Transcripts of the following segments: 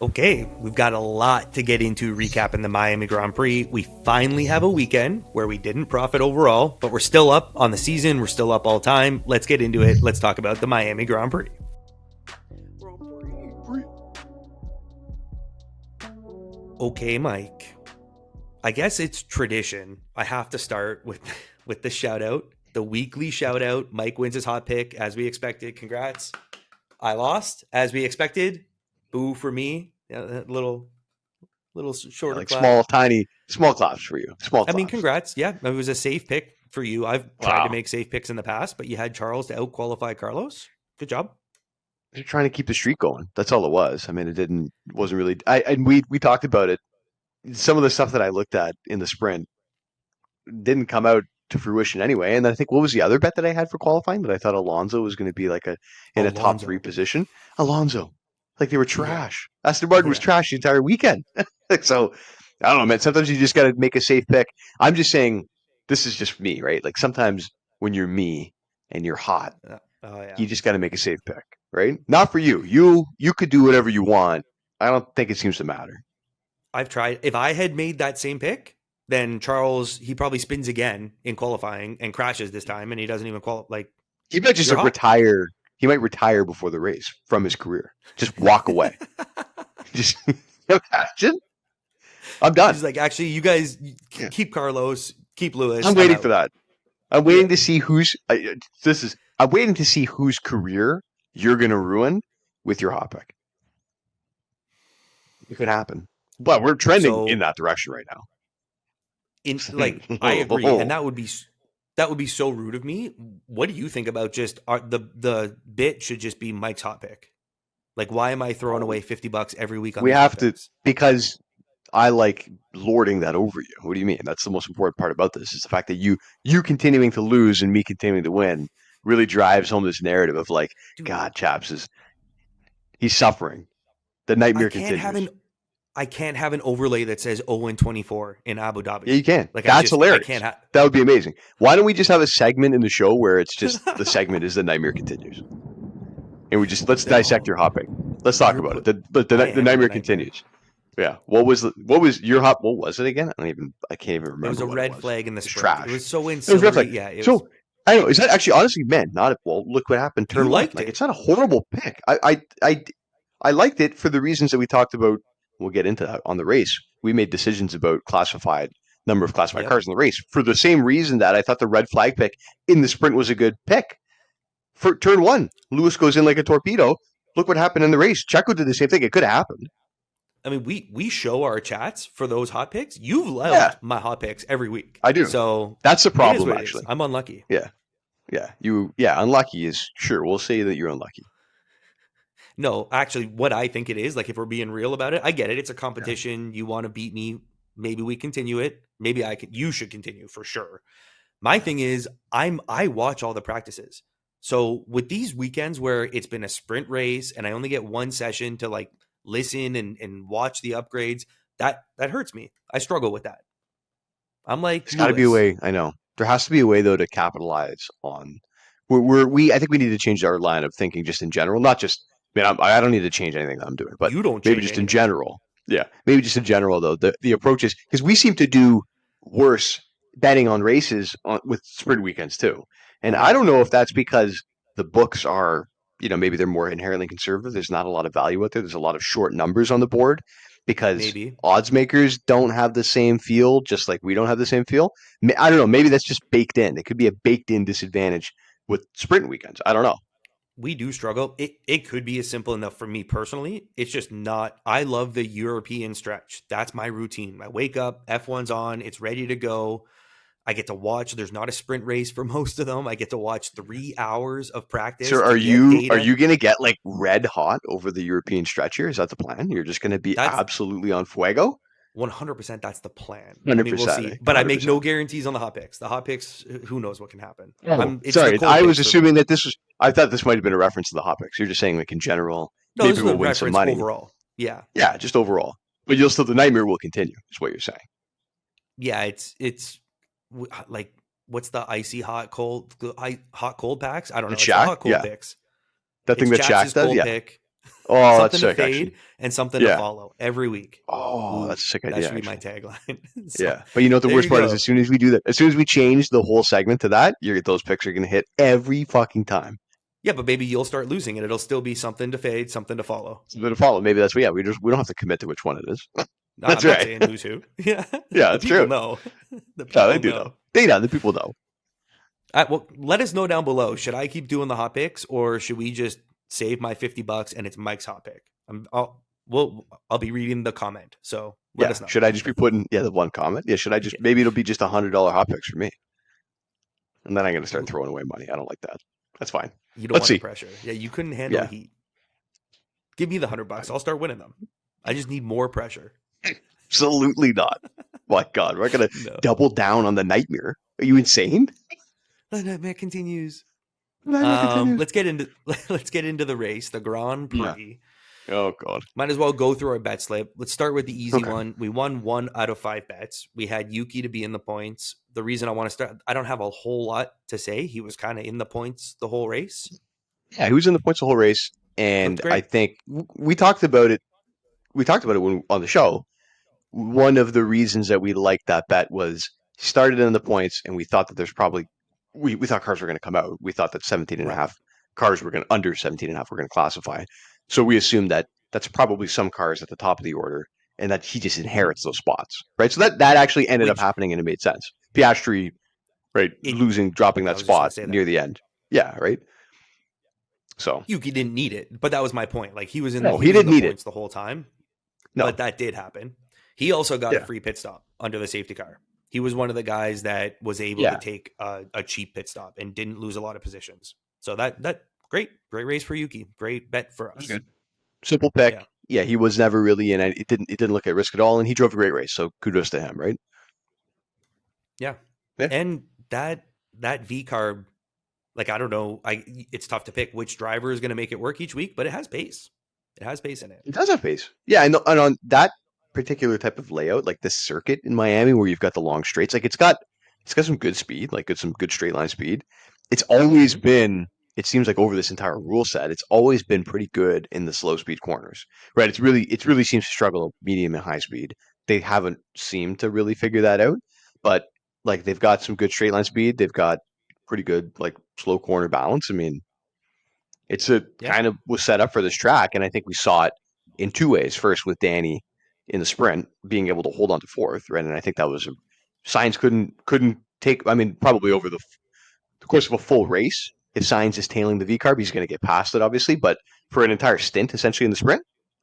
Okay, we've got a lot to get into recapping the Miami Grand Prix. We finally have a weekend where we didn't profit overall, but we're still up on the season. We're still up all time. Let's get into it. Let's talk about the Miami Grand Prix. Okay, Mike. I guess it's tradition. I have to start with the shout out, the weekly shout out. Mike wins his hot pick as we expected. Congrats. I lost as we expected. Boo for me. Yeah, little shorter like clap. small claps for you. Small I mean, claps. congrats. Yeah, it was a safe pick for you. I've tried to make safe picks in the past, but you had Charles to out-qualify Carlos. Good job. They're trying to keep the streak going. That's all it was. I mean, wasn't really. And we talked about it. Some of the stuff that I looked at in the sprint didn't come out to fruition anyway. And I think, what was the other bet that I had for qualifying? That I thought Alonso was going to be in a top 3 position. Alonso, like they were trash. Yeah. Aston Martin was trash the entire weekend. So I don't know, man. Sometimes you just got to make a safe pick. I'm just saying, this is just me, right? Like sometimes when you're me and you're hot, you just got to make a safe pick, right? Not for you. You could do whatever you want. I don't think it seems to matter. I've tried. If I had made that same pick, then Charles, he probably spins again in qualifying and crashes this time, and he doesn't even qualify. Like, he might just retire. He might retire before the race from his career. Just walk away. Just imagine. I'm done. He's like, actually, you guys keep Carlos, keep Lewis. I'm waiting for that. I'm waiting to see I'm waiting to see whose career you're going to ruin with your hot pick. It could happen. But we're trending in that direction right now. I agree, and that would be so rude of me. What do you think about just the bit should just be Mike's hot pick? Like, why am I throwing away $50 every week on? We have to, because I like lording that over you. What do you mean? That's the most important part about this, is the fact that you continuing to lose and me continuing to win really drives home this narrative of like, dude, God, Chaps he's suffering. The nightmare continues. I can't have an overlay that says 0-24 in Abu Dhabi. Yeah, you can. Like, that's hilarious. That would be amazing. Why don't we just have a segment in the show where it's just the segment is the nightmare continues, and we just let's dissect your hot pick. Let's talk about it. The nightmare continues. Yeah. What was your hot? What was it again? I can't even remember. It was a red flag in the sprint. Trash. It was so ancillary. Yeah. So I know. Is that actually, honestly, man? Look what happened. Turn left. Like, it's not a horrible pick. I liked it for the reasons that we talked about. We'll get into that on the race. We made decisions about number of classified cars in the race for the same reason that I thought the red flag pick in the sprint was a good pick. For turn 1, Lewis goes in like a torpedo. Look what happened in the race. Checo did the same thing. It could have happened. I mean, we show our chats for those hot picks. You've loved my hot picks every week. I do. So that's the problem, actually. I'm unlucky. Yeah. Unlucky is, sure. We'll say that you're unlucky. No, actually, what I think it is, like, if we're being real about it, I get it. It's a competition. Yeah. You want to beat me. Maybe we continue it. Maybe you should continue for sure. My thing is, I watch all the practices. So with these weekends where it's been a sprint race and I only get one session to like listen and watch the upgrades, that hurts me. I struggle with that. I'm like, there's got to be a way. I know there has to be a way though to capitalize on. I think we need to change our line of thinking just in general, not just. I don't need to change anything that I'm doing, but maybe just in general. Yeah, maybe just in general, though. The approach is, because we seem to do worse betting on races with sprint weekends, too. And I don't know if that's because the books are, maybe they're more inherently conservative. There's not a lot of value out there. There's a lot of short numbers on the board because odds makers don't have the same feel, just like we don't have the same feel. I don't know. Maybe that's just baked in. It could be a baked-in disadvantage with sprint weekends. I don't know. We do struggle. It could be as simple enough for me personally. It's just not. I love the European stretch. That's my routine. I wake up, F1's on, it's ready to go. I get to watch. There's not a sprint race for most of them. I get to watch 3 hours of practice. So are you going to get like red hot over the European stretch here? Is that the plan? You're just going to be absolutely on fuego? 100%. That's the plan. 100%. I mean, we'll see. But 100%. I make no guarantees on the hot picks. The hot picks, who knows what can happen. Sorry, I was assuming that I thought this might have been a reference to the hot picks. You're just saying, like, in general, no, maybe we'll win some money. Overall. Yeah. Yeah, just overall. But the nightmare will continue, is what you're saying. Yeah, it's like, what's the icy hot cold packs? I don't know. It's Shaq? hot cold picks. That thing that Shaq does? Yeah. Pick. Oh, that's something to sick, actually. fade and something to Yeah. follow every week. Oh, Ooh, that's a sick that idea, should be my actually. tagline. So Yeah. But you know what the there worst you part is? go. As soon as we do that, as soon as we change the whole segment to that, those picks are going to hit every fucking time. Yeah, but maybe you'll start losing and it'll still be something to fade, something to follow. It's a bit of follow. Maybe that's what, yeah, we don't have to commit to which one it is. That's I'm not right. saying who's who. Yeah, Yeah, the that's people true. know. The Yeah, they people do know. know. They know. The people know. Well, let us know down below. Should I keep doing the hot picks or should we just save my $50 and it's Mike's hot pick? I'll be reading the comment. So let Yeah. us know. Should I just be putting, yeah, the one comment? Yeah. Should I just, Yeah. maybe it'll be just $100 hot picks for me. And then I'm going to start throwing away money. I don't like that. That's fine. You don't Let's want the see. pressure. Yeah, you couldn't handle the Yeah. heat. Give me the $100. I'll start winning them. I just need more pressure. Absolutely not. My God, we're going to No. double down on the nightmare. Are you insane? The nightmare continues. The nightmare continues. Let's get into the race, the Grand Yeah. Prix. Oh, God. Might as well go through our bet slip. Let's start with the easy Okay. one. We won 1 out of 5 bets. We had Yuki to be in the points. The reason I want to start, I don't have a whole lot to say. He was kind of in the points the whole race. Yeah, he was in the points the whole race. Looked And I great. think we talked about it. We talked about it on the show. One of the reasons that we liked that bet was he started in the points, and we thought that there's probably we thought cars were going to come out. We thought that 17 and a Right. half cars were going to under 17 and a half were going to classify. So we assumed that that's probably some cars at the top of the order, and that he just Hmm. inherits those spots, right? So that actually ended up Which happening, and it made sense. Piastri, right, it, dropping I that was just going spot to say that. near the end. Yeah, right. So Yuki didn't need it, but that was my point. Like no, he he was in didn't the need it. points the whole time, No, but that did happen. He also got a yeah, free pit stop under the safety car. He was one of the guys that was able to yeah, take a cheap pit stop and didn't lose a lot of positions. So that great race for Yuki. Great bet for it was us. good. Simple pick. Yeah, Yeah, he was never really in it. It didn't look at risk at all, and he drove a great race. So kudos to him, right? yeah, Yeah, and that V carb, like I don't know, it's tough to pick which driver is going to make it work each week, but it has pace. It has pace in it. it does have pace. Yeah, and on that particular type of layout, like this circuit in Miami, where you've got the long straights, like it's got some good speed, like some good straight line speed. It's always Hmm. been. It seems like over this entire rule set, it's always been pretty good in the slow speed corners, right? It really seems to struggle medium and high speed. They haven't seemed to really figure that out, but like they've got some good straight line speed. They've got pretty good like slow corner balance. I mean, it's a Yeah, kind of was set up for this track, and I think we saw it in two ways. First, with Danny in the sprint being able to hold on to fourth, right? And I think that was Sainz couldn't take. I mean, probably over the course of a full race, if Sainz is tailing the V carb, he's going to get past it, obviously. But for an entire stint, essentially in the sprint,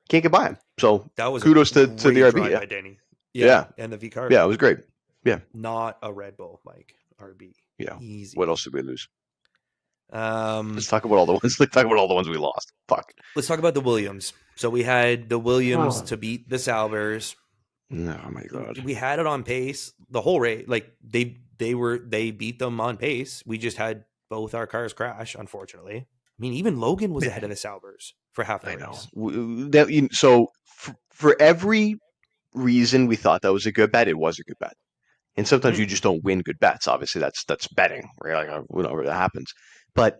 can't get by him. So that was a kudos to the great RB. drive Yeah, by Denny. Yeah, yeah, and the V carb, yeah. It was great. Yeah, not a Red Bull, Mike. RB, yeah. What easy. else did we lose? Let's Um, talk about all the ones. Let's talk about all the ones we lost. Fuck. let's talk about the Williams. So we had the Williams Oh to beat the Saubers. my god. We had it on pace the whole race. Like they beat them on pace. We just had both our cars crash, unfortunately. I mean, even Logan was ahead of the Saubers for half the I know. race. So for every reason we thought that was a good bet, it was a good bet. And sometimes you Mm-mm. just don't win good bets. Obviously, that's betting, right? Like whenever that happens. But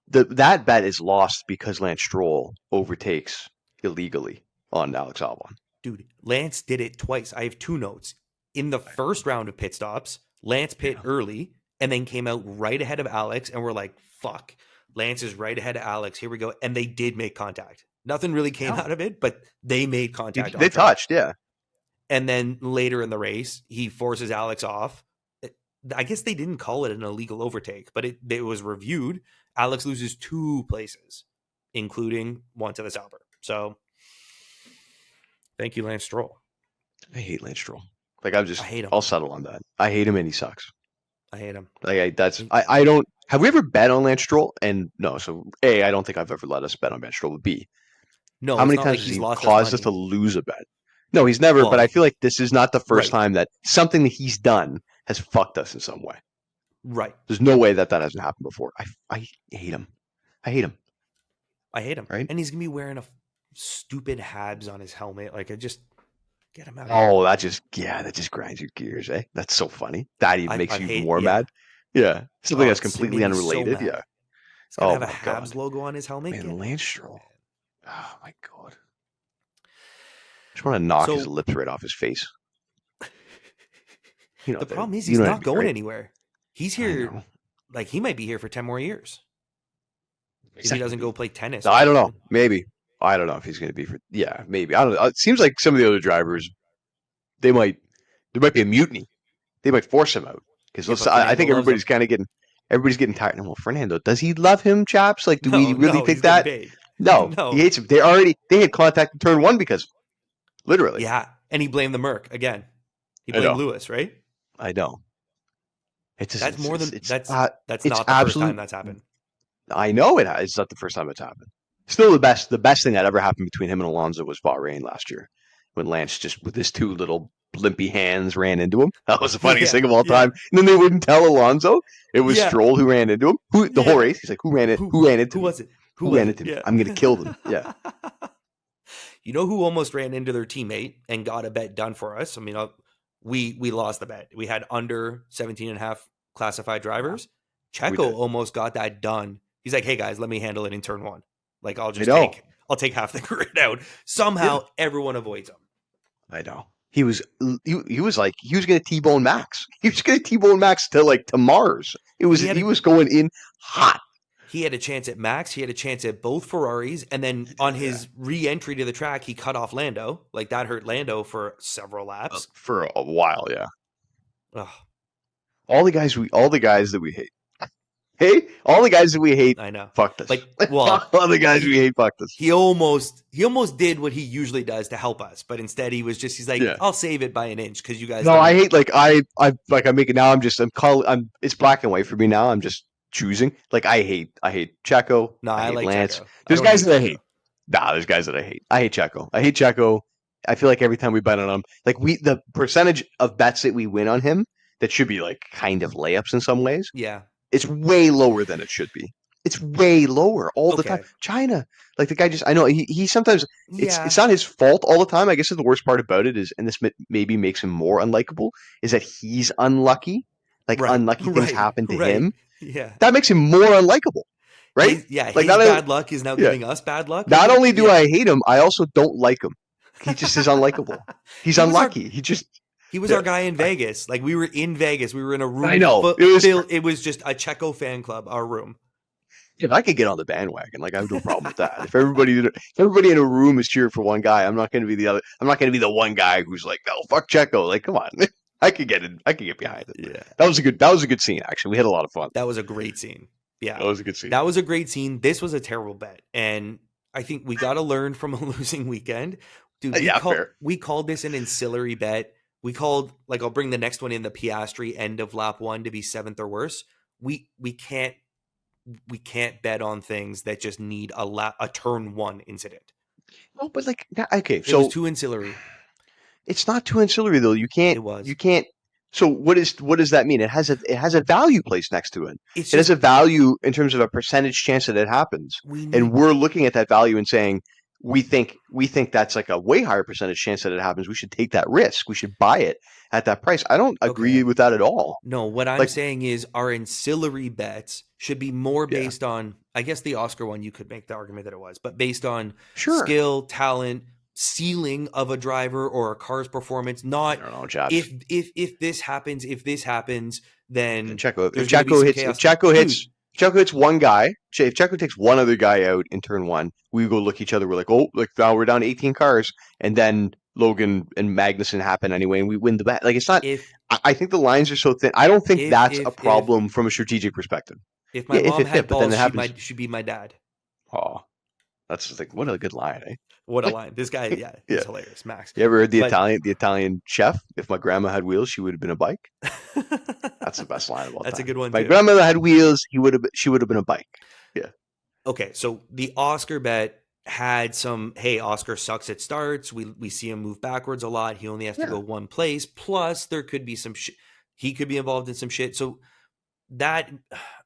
that bet is lost because Lance Stroll overtakes illegally on Alex Albon. Dude, Lance did it twice. I have 2 notes. In the first round of pit stops, Lance pit Yeah. early and then came out right ahead of Alex, and we're like, fuck, Lance is right ahead of Alex. Here we go. And they did make contact. Nothing really came Yeah. out of it, but they made contact They on track. touched, yeah. And then later in the race, he forces Alex off. I guess they didn't call it an illegal overtake, but it was reviewed. Alex loses 2 places, including one to the Sauber. So thank you, Lance Stroll. I hate Lance Stroll. Like I hate him. I'll settle on that. I hate him and he sucks. I hate him. Like I don't have we ever bet on Lance Stroll? And no, so A, I don't think I've ever let us bet on Lance Stroll. But B, No, how it's many not like times has he's he lost us caused us to money. lose a bet? No, he's never, but Well, I feel like this is not the first right, time that something that he's done has fucked us in some way. right. There's no way that hasn't happened before. I hate him. I hate him, I hate him. right? And he's gonna be wearing a stupid Habs on his helmet. Like I just get him out of here. Oh, that just grinds your gears, eh? That's so funny. That even makes I you even hate. more Yeah. mad. Yeah. Something Oh, that's it completely made me so unrelated. mad. Yeah. He's gotta Oh have a my God. Habs logo on his helmet. Man, Get out Lance of here, Stroll. man. Oh my god! I just want to knock his So lips right off his face. You know the that. problem is You he's know what I not mean, going right? anywhere. He's I here, know. like he might be here for 10 more years if he doesn't go Exactly. play tennis No, or I don't know. something. Maybe. I don't know if he's going to be for. Yeah, maybe. I don't know. It seems like some of the other drivers, they might. There might be a mutiny. They might force him out Yeah, because but I Fernando think loves him. everybody's getting tired. Well, Fernando, does he love him, chaps? Like, do we No, really no, he's think getting that? paid. No, he No. hates him. They had contact in turn one because literally. Yeah. And he blamed the Merc again. He I blamed know. Lewis, right? I know. It's just, That's more than that's it's not the first time absolute. that's happened. I know it has. It's not the first time it's happened. Still, the best thing that ever happened between him and Alonso was Bahrain last year, when Lance just with his two little limpy hands ran into him. That was the funniest thing Yeah, of all time. yeah. And then they wouldn't tell Alonso it was Yeah. Stroll who ran into him. Who the whole Yeah. race? He's like, who ran it? Who Who ran into who me? was it? Who Who was ran it? into me? Yeah. I'm gonna kill them. Yeah, You know who almost ran into their teammate and got a bet done for us? I mean, we lost the bet. We had under 17 and a half classified yeah, drivers. we Checo did. almost got that done. He's like, "Hey guys, let me handle it in turn 1. Like I know. I'll take half the grid out." Yeah, Somehow everyone avoids him. I know. He was like he was gonna T-bone Max. He was gonna T-bone Max to Mars. He had He a was going in hot. he had a chance at Max, he had a chance at both Ferraris, and then on Yeah. his re-entry to the track, he cut off Lando. Like that hurt Lando for several laps. For a while, yeah. Ugh, All the guys that we hate. Hey, all the guys that we hate I know. fucked us. Like, well, All the guys we he hate fucked us. he almost did what he usually does to help us, but instead he's like, Yeah. I'll save it by an inch because you guys No, I don't. hate I'm making now. I'm it's black and white for me now. I'm just choosing. Like I hate Checo. No, I I hate like Lance. Checo. I There's don't guys hate that I Checo. hate. Nah, there's guys that I hate. I hate Checo. I hate Checo. I feel like every time we bet on him, like the percentage of bets that we win on him that should be like kind of layups in some ways. Yeah. It's way lower than it should be. It's way lower all the time. Okay. China, like the guy just, I know he sometimes Yeah. it's not his fault all the time. I guess the worst part about it is, and this maybe makes him more unlikable, is that he's unlucky. Like Right. unlucky things Right. happen to Right. him. Yeah. That makes him more unlikable, right? Like His bad luck is now yeah. giving us bad luck. Like Not only do yeah. I hate him, I also don't like him. He just is unlikable. He's he was our unlucky. He just he was yeah. our guy in Vegas. Like we were in Vegas. We were in a I room know it was. filled. It was just a Checo fan club. Our room. If I could get on the bandwagon, like I have no problem with that. If everybody in a room is cheering for one guy, I'm not going to be the other. I'm not going to be the one guy who's like, "No, fuck Checo." Like, come on, I could get it. I could get behind it. Yeah. That was a good scene. Actually, we had a lot of fun. That was a great scene. Yeah. That was a good scene. That was a great scene. This was a terrible bet. And I think we got to learn from a losing weekend. Dude, Yeah, fair. we called this an ancillary bet. We called, like, I'll bring the next one in, the Piastri end of lap 1 to be 7th or worse. We can't bet on things that just need a turn 1 incident. No, but like, okay, It was so too ancillary. it's not too ancillary though. It was. You can't. So what does that mean? It has a value placed next to it. It's It has just a value in terms of a percentage chance that it happens, we and need we're looking at that value and saying we think that's like a way higher percentage chance that it happens. We should take that risk. We should buy it at that price. I don't agree okay. with that at all. No, what I'm Like, saying is our ancillary bets should be more yeah, based on, I guess the Oscar one, you could make the argument that it was, but based on sure. skill, talent, ceiling of a driver or a car's performance, I not don't know, Chaps. if this happens, then there's going to be some chaos. Dude, If Checo hits one guy, if Checo takes one other guy out in turn one, we go look each other. We're like, oh, like now we're down to 18 cars, and then Logan and Magnussen happen anyway, and we win the bet. Like it's not. if I think the lines are so thin. I don't think if that's a if if problem from a strategic perspective. if my Yeah, mom if had but then balls, it happens. she'd be my dad. Oh, that's just like what a good line, What a eh? line. This guy, yeah, Yeah. he's hilarious, Max. You ever heard But the Italian chef? If my grandma had wheels, she would have been a bike. That's the best line of all that's a time. good one If my too. grandmother had wheels, she would have been a bike. Yeah. Okay, so the Oscar bet had some, hey, Oscar sucks at starts. We see him move backwards a lot. He only has to Yeah. go one place. Plus, there could be some shit. He could be involved in some shit. So that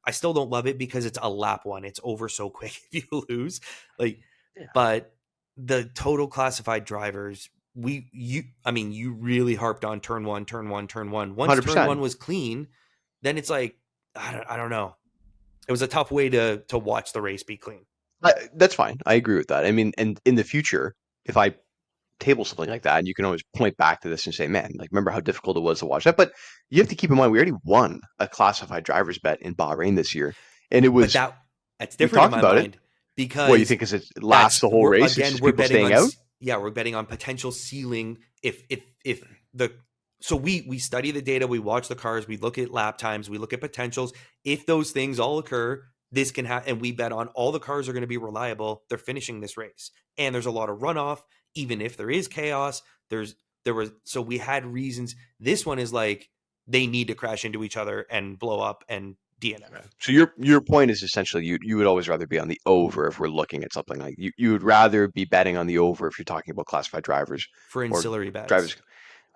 I still don't love it because it's a lap 1. It's over so quick if you lose. Like, Yeah. but the total classified drivers, you really harped on turn 1, turn 1, turn 1. Once turn 100%. 1 was clean, then it's like I don't know. It was a tough way to watch the race be clean. That's fine. I agree with that. I mean, and in the future, if I table something like that, and you can always point back to this and say, man, like remember how difficult it was to watch that. But you have to keep in mind we already won a classified drivers bet in Bahrain this year, and it But was that's we different in talked my about it. mind What you because think is it lasts the whole race? It's just we're people betting staying on out. yeah, we're betting on potential ceiling if the so we study the data, we watch the cars, we look at lap times, we look at potentials. If those things all occur, this can happen, and we bet on all the cars are going to be reliable. They're finishing this race, and there's a lot of runoff. Even if there is chaos, there was so we had reasons. This one is like they need to crash into each other and blow up and Right. DNF So your point is essentially you would always rather be on the over if we're looking at something like you would rather be betting on the over if you're talking about classified drivers for or ancillary bets. drivers.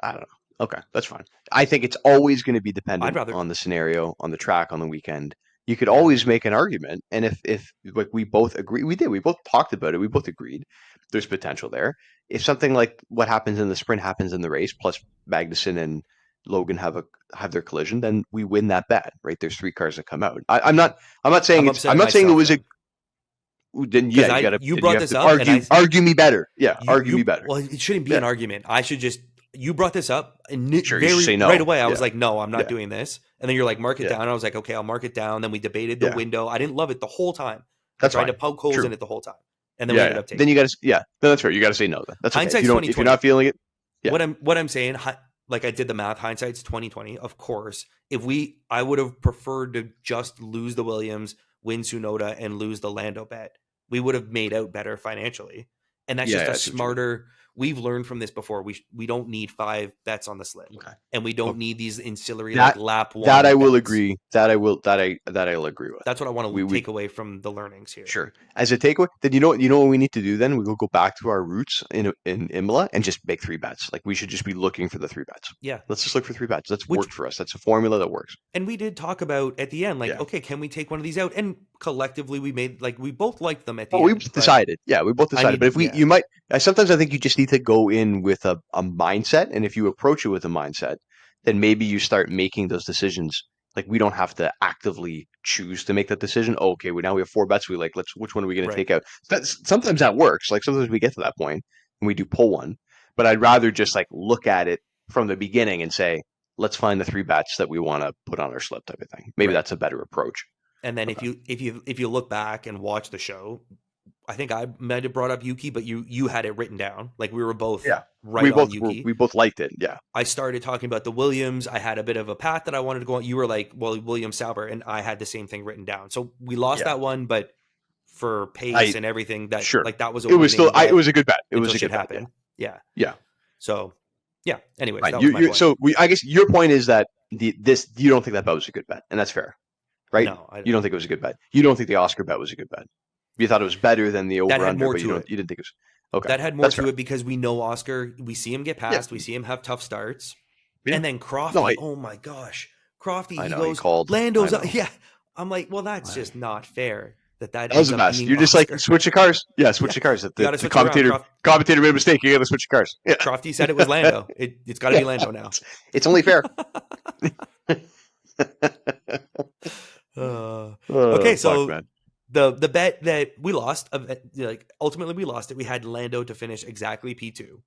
I don't know. Okay, that's fine. I think it's always going to be I'd dependent rather, on the scenario, on the track, on the weekend. You could yeah. always make an argument, and if like we both agree, we did. We both talked about it. We both agreed there's potential there. If something like what happens in the sprint happens in the race, plus Magnussen and Logan have their collision, then we win that bet, right? There's three cars that come out. Okay. I'm not saying I'm it's. upset I'm at not saying it myself was a. though, Then because yeah, I you then you brought have this to up and argue me better. Yeah, argue me better. well, it shouldn't be Yeah, an argument. I should just you brought this up and sure. You should very say right no. away. I was Yeah, like, no, I'm not yeah, doing this. And then you're like, mark it yeah, down. I was like, okay, I'll mark it down. Then we debated the yeah. window. I didn't love it the whole time. I That's tried to fine. poke holes in True. it the whole time, and then we Yeah, ended yeah. up Then taking you it. got to, yeah. No, that's fair. You got to say no. Then that's okay. If you Hindsight's don't, twenty if you're twenty. not feeling it, yeah, What I'm saying, like I did the math. Hindsight's 2020. Of course, I would have preferred to just lose the Williams, win Tsunoda, and lose the Lando bet. We would have made out better financially, and that's yeah, just yeah. a I see what you mean. smarter. We've learned from this before. We don't need 5 bets on the slip, Okay. and we don't Okay. need these ancillary like That lap that one I will bets. agree. That I'll agree with. That's what I want to We take away from the learnings here. sure. As a takeaway, then you know what we need to do. Then we will go back to our roots in Imola and just make three bets. Like we should just be looking for the three bets. Yeah, Let's just look for three bets. That's which worked for us. That's a formula that works. and we did talk about at the end, like, Yeah. okay, can we take one of these out? And collectively, we made like we both liked them at Oh, the we end, both but decided. Yeah, we both I decided. But need, if we, yeah, you might, sometimes I think you just need to go in with a mindset. And if you approach it with a mindset, then maybe you start making those decisions. Like we don't have to actively choose to make that decision. Oh, okay, now we have four bets. We like, which one are we going to right. take out? Sometimes that works. Like sometimes we get to that point and we do pull one. But I'd rather just like look at it from the beginning and say, let's find the three bets that we want to put on our slip type of thing. Maybe Right. that's a better approach. And then Okay. if you look back and watch the show, I think I might have brought up Yuki, but you had it written down. Like we were both Yeah. right on Yuki. We both liked it. Yeah. I started talking about the Williams. I had a bit of a path that I wanted to go on. You were like, well, William Sauber, and I had the same thing written down. So we lost Yeah. that one, but for pace I and everything, that Sure. like that was a It was still winning bet it was a good bet. It until was a shit good bet. Yeah. happened. Yeah. Yeah. So yeah. Anyways, Fine. that was my point. So I guess your point is that this you don't think that bet was a good bet, and that's fair, right? No, You don't think it was a good bet. You don't think the Oscar bet was a good bet. You thought it was better than the that over had under, more but to it. you didn't think it was okay. That had more That's to fair. it because we know Oscar. We see him get Yeah. past. We see him have tough starts. Yeah. And then No, Crofty, oh my gosh, Crofty, I he know he goes, called. I Lando's up. know. Yeah. I'm like, well, that's I, just not fair that that was ends a up mess. being You're just like Oscar. switch the cars. Yeah, switch Yeah. the cars. You got to The switch it around. commentator made a mistake. You got to switch the cars. Yeah. Crofty said it was Lando. It's got to Yeah. be Lando now. It's only fair. Okay, Fuck, so man. the bet that we lost, like ultimately we lost it. We had Lando to finish exactly P2.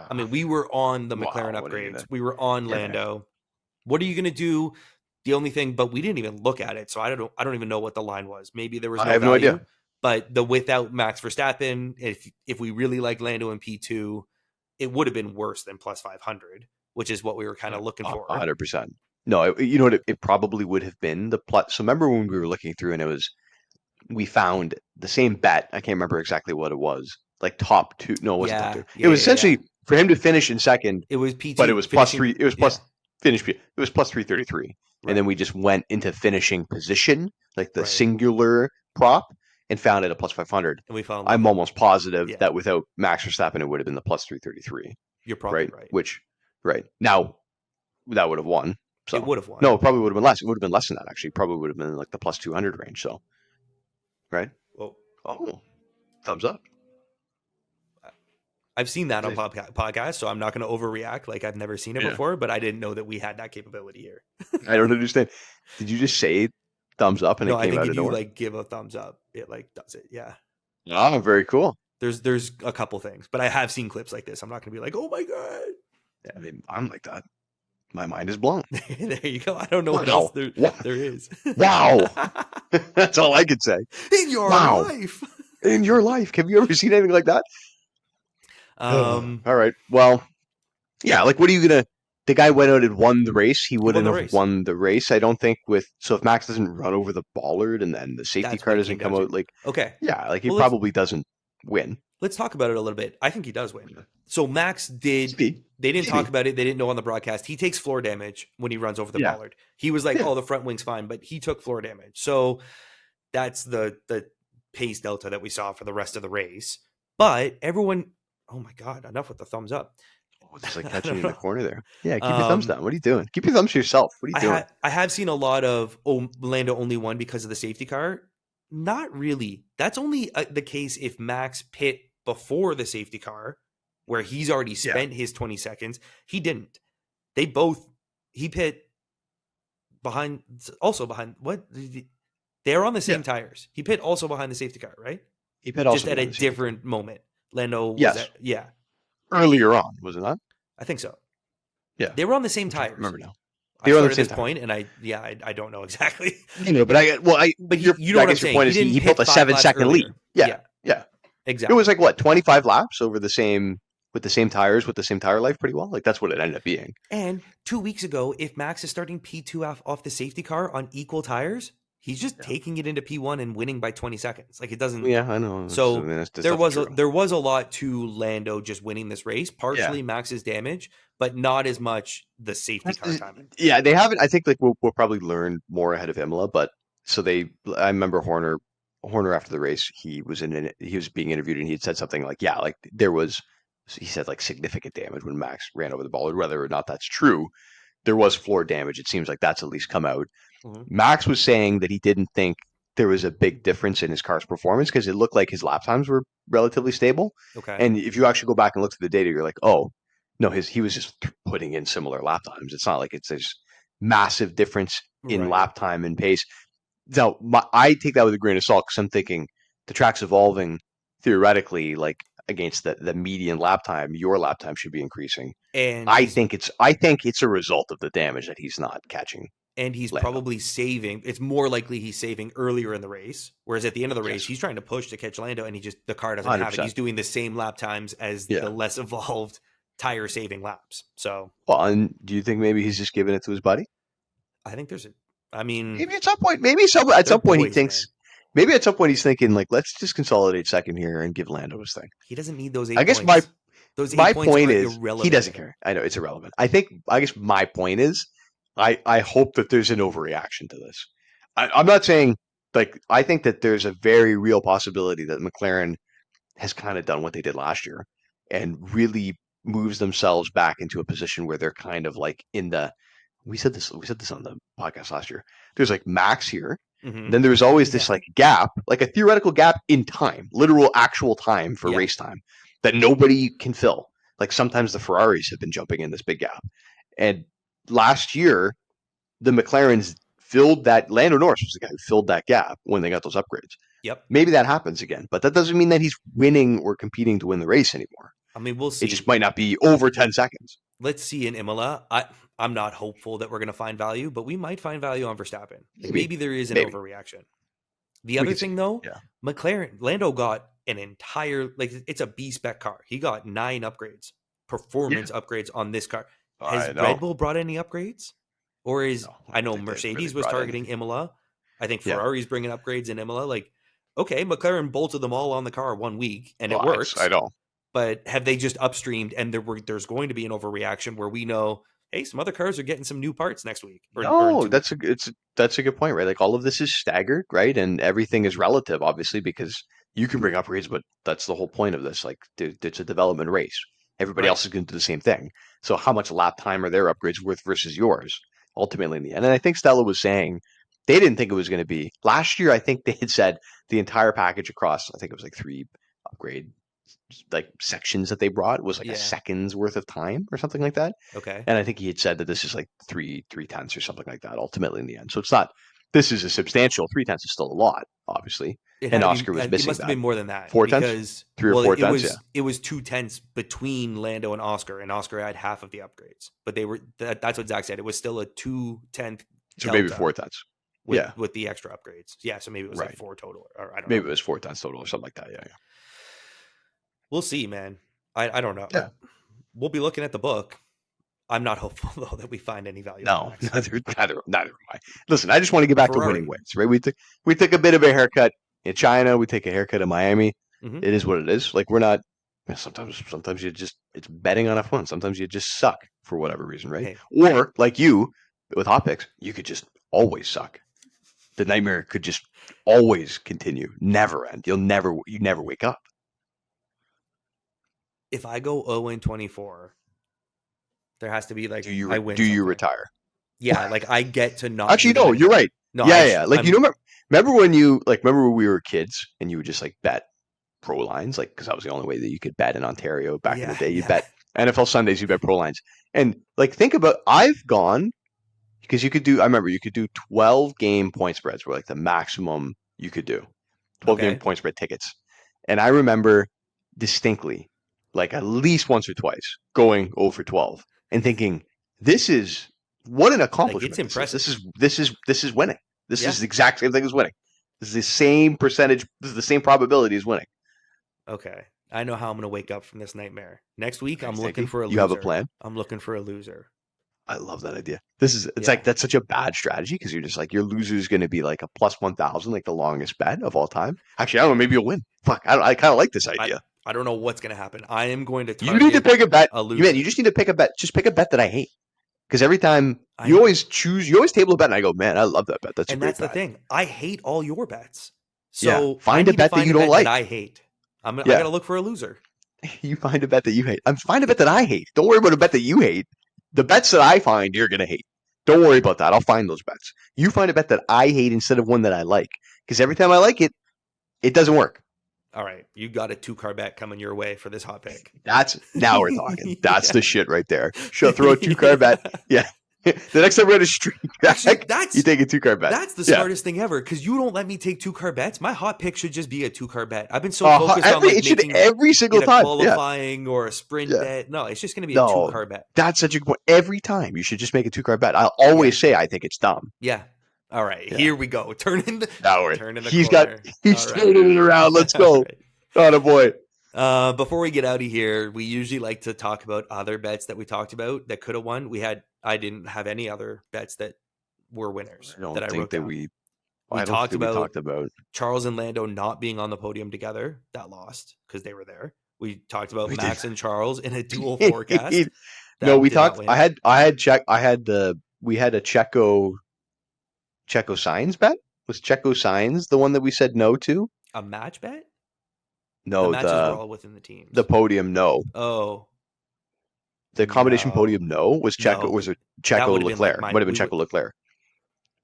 I mean, we were on the McLaren Wow, what an upgrades. idiot. We were on Yeah. Lando. What are you going to do? The only thing, but we didn't even look at it, so I don't even know what the line was. Maybe there was I no have no value, idea. but the without Max Verstappen, if we really like Lando in P2, it would have been worse than plus 500, which is what we were kind of looking for. 100%. No, you know what? It probably would have been the plot. So remember when we were looking through and we found the same bet. I can't remember exactly what it was. Like top two. No, it wasn't top two. It was Yeah. essentially for him to finish in second, It was but it P2 was plus finishing. three. It was plus finish. It was plus 333. And Right. then we just went into finishing position, like the Right. singular prop, and found it at plus 500. And we fell in love I'm with it. almost positive Yeah. that without Max Verstappen, it would have been the plus 333. You're probably Right. right. Which, right. Now, that would have won. So It would have won. no, it probably would have been less. It would have been less than that actually. Probably would have been like the plus 200 range. So, right? Well, Oh, thumbs up. I've seen that on podcasts, so I'm not going to overreact like I've never seen it before, but I didn't know that we had that capability here. I don't understand. Did you just say thumbs up and No, it I came think out if of you nowhere? like give a thumbs up, it like does it. Yeah. Oh, very cool. There's a couple things, but I have seen clips like this. I'm not gonna be like, oh my god. Yeah, I mean, I'm like that. My mind is blown. There you go. I don't know what else Wow. there is. Wow. That's all I could say. In your Wow. life. In your life, have you ever seen anything like that? All Um, right. Well, yeah, like what are you gonna the guy went out and won the race. He he won wouldn't the have race. won the race, I don't think, with so if Max doesn't run over the bollard and then the safety That's car what it doesn't came come down to. out, like Okay. yeah, like he Well, probably doesn't win. let's talk about it a little bit. I think he does win. So Max did. Maybe. They didn't talk Maybe. about it. They didn't know on the broadcast. He takes floor damage when he runs over the Yeah. bollard. He was like, Yeah. "Oh, the front wing's fine," but he took floor damage. So that's the pace delta that we saw for the rest of the race. But everyone, oh my god, enough with the thumbs up. Oh, just like I catching you don't in the know. corner there. Yeah, keep your thumbs Um, down. What are you doing? Keep your thumbs to yourself. What are you doing? I have seen a lot of Lando only won because of the safety car. Not really. That's only the case if Max pit before the safety car, where he's already Yeah. spent his 20 seconds. He didn't. They both he pit behind also behind what they're on the Yeah. same tires. He pit also behind the safety car, right? He pit Just also at a behind the safety car. different moment. Lando was Yes. at yeah, Earlier on, was it not? I think so. Yeah. They were on the same I'm trying to tires. remember now. I They were on the started same this tires. point and I don't know exactly. You know, but But you know I what I'm guess your saying. point He is he, didn't he built pit a 5 laps 7 second lead. earlier. Yeah. Yeah, Yeah. It was exactly. like what, 25 laps over the same with the same tires with the same tire life pretty well. Like that's what it ended up being. And 2 weeks ago, if Max is starting P2 off the safety car on equal tires, he's just Yeah. taking it into P1 and winning by 20 seconds. Like it doesn't. Yeah, I know. I So mean, that's definitely true. there was a lot to Lando just winning this race. Yeah. Partially Max's damage, but not as much the safety car timing. Yeah, they haven't. I think like we'll probably learn more ahead of Imola, but so they. I remember Horner after the race, he was being interviewed and he had said something like, yeah, like there was. He said like significant damage when Max ran over the ball, whether or not that's true. There was floor damage. It seems like that's at least come out. Mhm. Max was saying that he didn't think there was a big difference in his car's performance because it looked like his lap times were relatively stable. Okay. And if you actually go back and look at the data, you're like, oh, no, he was just putting in similar lap times. It's not like it's this massive difference in Right. lap time and pace. Now, I take that with a grain of salt because I'm thinking the track's evolving theoretically, like against the median lap time, your lap time should be increasing. And he's I think it's a result of the damage that he's not catching and he's Lando. probably saving. It's more likely he's saving earlier in the race, whereas at the end of the race, Yes, he's trying to push to catch Lando, and the car doesn't have it. 100%. He's doing the same lap times as the Yeah. less evolved tire saving laps. So Well, and do you think maybe he's just giving it to his buddy? I think I mean, Maybe at some point, at they're some point he boys, thinks, man. maybe at some point he's thinking like, let's just consolidate second here and give Lando his thing. He doesn't need those I eight guess my points. Those eight my points point are is he irrelevant to doesn't him. care. I know it's irrelevant. I guess my point is I hope that there's an overreaction to this. I'm not saying like I think that there's a very real possibility that McLaren has kind of done what they did last year and really moves themselves back into a position where they're kind of like in the we said this on the podcast last year. There's like Max here. Hmm. Then there's Oh always this yeah, like gap, like a theoretical gap in time, literal actual time for yeah. race time that nobody can fill. Like sometimes the Ferraris have been jumping in this big gap. And last year, the McLarens filled that. Lando Norris was the guy who filled that gap when they got those upgrades. Yep. Maybe that happens again, but that doesn't mean that he's winning or competing to win the race anymore. I mean, we'll It just see. might not be over 10 seconds. Let's see in Imola. I'm not hopeful that we're going to find value, but we might find value on Verstappen. Maybe. Maybe there is an Maybe. overreaction. The We other can see. thing though, Yeah. McLaren Lando got an entire like it's a B spec car. He got 9 upgrades, Yeah. performance upgrades on this car. Has I Red know. Bull brought any upgrades? Or is No, I I don't know think they've really Mercedes was brought targeting anything. Imola. I think Yeah. Ferrari's bringing upgrades in Imola. Like, okay, McLaren bolted them all on the car 1 week and it Well, I works. know. But have they just upstreamed and there's going to be an overreaction where we know, hey, some other cars are getting some new parts next week or in No, 2 weeks? that's a good point, right? Like all of this is staggered, right? And everything is relative, obviously, because you can bring upgrades, but that's the whole point of this. Like it's a development race. Everybody Right. else is going to do the same thing. So how much lap time are their upgrades worth versus yours, ultimately in the end? And I think Stella was saying they didn't think it was going to be last year. I think they had said the entire package across. I think it was like 3 upgrade like sections that they brought was like a Yeah. second's worth of time or something like that. Okay. And I think he had said that this is like three tenths or something like that ultimately in the end. So it's not. This is a substantial 3/10 is still a lot, obviously. It had And to be. Oscar was It missing must have that been more than that 4/10, because 3 or 4/10, yeah. it was 2/10 between Lando and Oscar had half of the upgrades. But they were that's what Zach said. It was still a 2/10 So maybe delta 4/10. Yeah, with the extra upgrades. Yeah, so maybe it was like right. 4 total, or I don't Maybe know. it was 4/10 total or something like that. Yeah, yeah. We'll see, man. I don't know. Yeah. We'll be looking at the book. I'm not hopeful though that we find any value in No, Max. neither am I. Listen, I just want to get back to winning Ferrari. ways, right? We took a bit of a haircut in China. We take a haircut in Miami. Mm-hmm. It is what it is. Like we're not. Sometimes you just it's betting on F1. Sometimes you just suck for whatever reason, right? Hey, Or like you with hot picks, you could just always suck. The nightmare could just always continue, never end. You never wake up. if I go 0-24, there has to be like I win Do you something. retire? Yeah, like I get to not Actually, do them no, you're anymore. right. No, Yeah. Like remember when remember when we were kids and you would just like bet pro lines, like because that was the only way that you could bet in Ontario back in the day. You yeah. bet NFL Sundays, you bet pro lines, and like think about I've gone because you could do. I remember you could do 12-game point spreads were like the maximum you could do. 12-game Okay. point spread tickets, and I remember distinctly, like at least once or twice, going 0 for 12 and thinking this is what an Like it's accomplishment this is. impressive. This is winning. This Yeah. is the exact same thing as winning. This is the same percentage. This is the same probability as winning. Okay. I know how I'm going to wake up from this nightmare. Next week, I'm looking Thinking for a you have a loser. plan. I'm looking for a loser. I love that idea. It's Yeah. like that's such a bad strategy because you're just like your loser is going to be like a plus 1,000, like the longest bet of all time. Actually, I don't know. Maybe you'll win. Fuck, I kind of like this I idea. I don't know what's going to happen. I am going to You need to target pick a bet. a You loser. just need to pick a bet. Just pick a bet that I hate. Because every time I you always table a bet, and I go, man, I love that bet. That's a And great that's the bet. thing. I hate all your bets. Yeah, So I find a need to bet that find you a don't bet that like. I hate. I got Yeah, to look for a loser. you find a bet that you hate. I'm find a bet that I hate. Don't worry about a bet that you hate. The bets that I find you're gonna hate. Don't worry about that. I'll find those bets. You find a bet that I hate instead of one that I like. Because every time I like it, it doesn't work. All right. You got a 2-car bet coming your way for this hot pick. That's now we're talking. That's Yeah. the shit right there. Should throw a 2-car bet. Yeah. The next time we're at a street Actually, track, you take a 2-car bet. That's the Yeah. smartest thing ever because you don't let me take 2-car bets. My hot pick should just be a 2-car bet. I've been so focused on like It should making every single it a time. Yeah. qualifying or a sprint Yeah. bet. No, it's just going to be a No, 2-car bet. that's such a good point. Every time you should just make a 2-car bet. I'll Yeah. always say I think it's dumb. Yeah. All right. Yeah. Here we go. Turn in the He's corner. he's All right. turning it around. Let's All go. right. Oh boy. Before we get out of here, we usually like to talk about other bets that we talked about that could have won. I didn't have any other bets that were winners I don't that I think wrote that down. we talked about about Charles and Lando not being on the podium together. That lost because they were there. We talked about Max and Charles in a dual forecast. No, we did not talked. win. We had a Checo Signs bet. Was Checo Signs the one that we said no to? A match bet? The No, matches were all within the teams. the podium no. Oh, The combination no. podium no was Checo. No, Was it that Checo would've been like Leclerc? mine. Might have been We Checo would- Leclerc.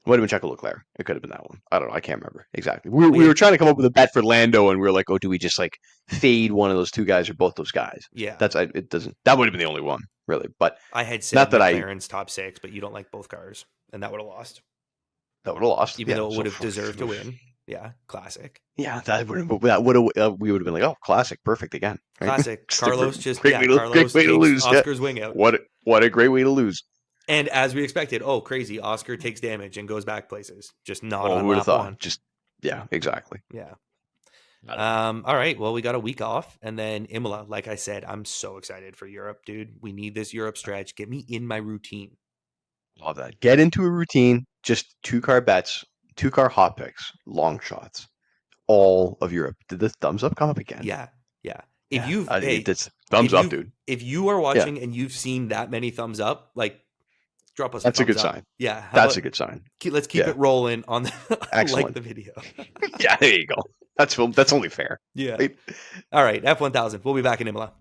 Might have been Checo Leclerc. It could have been that one. I don't know. I can't remember exactly. We We were had- trying to come up with a bet for Lando, and we were like, oh, do we just like fade one of those two guys or both those guys? Yeah. It doesn't. That would have been the only one, really. But I had said not that McLaren's top 6, but you don't like both cars, and that would have lost. that would have lost, Even though it would have deserved to win. Yeah, classic. Yeah, we would have been like, oh, classic, perfect again. Right? Classic. Carlos great way to lose. Oscar's wing out. What a great way to lose. And as we expected, oh crazy, Oscar takes damage and goes back places. Just not on who would have lap thought? 1. Just exactly. Yeah. All right. Well, we got a week off, and then Imola. Like I said, I'm so excited for Europe, dude. We need this Europe stretch. Get me in my routine. Love that. Get into a routine. Just 2-car bets, 2-car hot picks, long shots. All of Europe. Did the thumbs up come up again? Yeah. If you've it's thumbs up, dude. If you are watching and you've seen that many thumbs up, like drop us. That's a a good thumbs up. sign. Yeah, that's a good sign. Let's keep it rolling on the Excellent. like the video. Yeah, there you go. That's only fair. Yeah. Right? All right, F1000. We'll be back in Imola.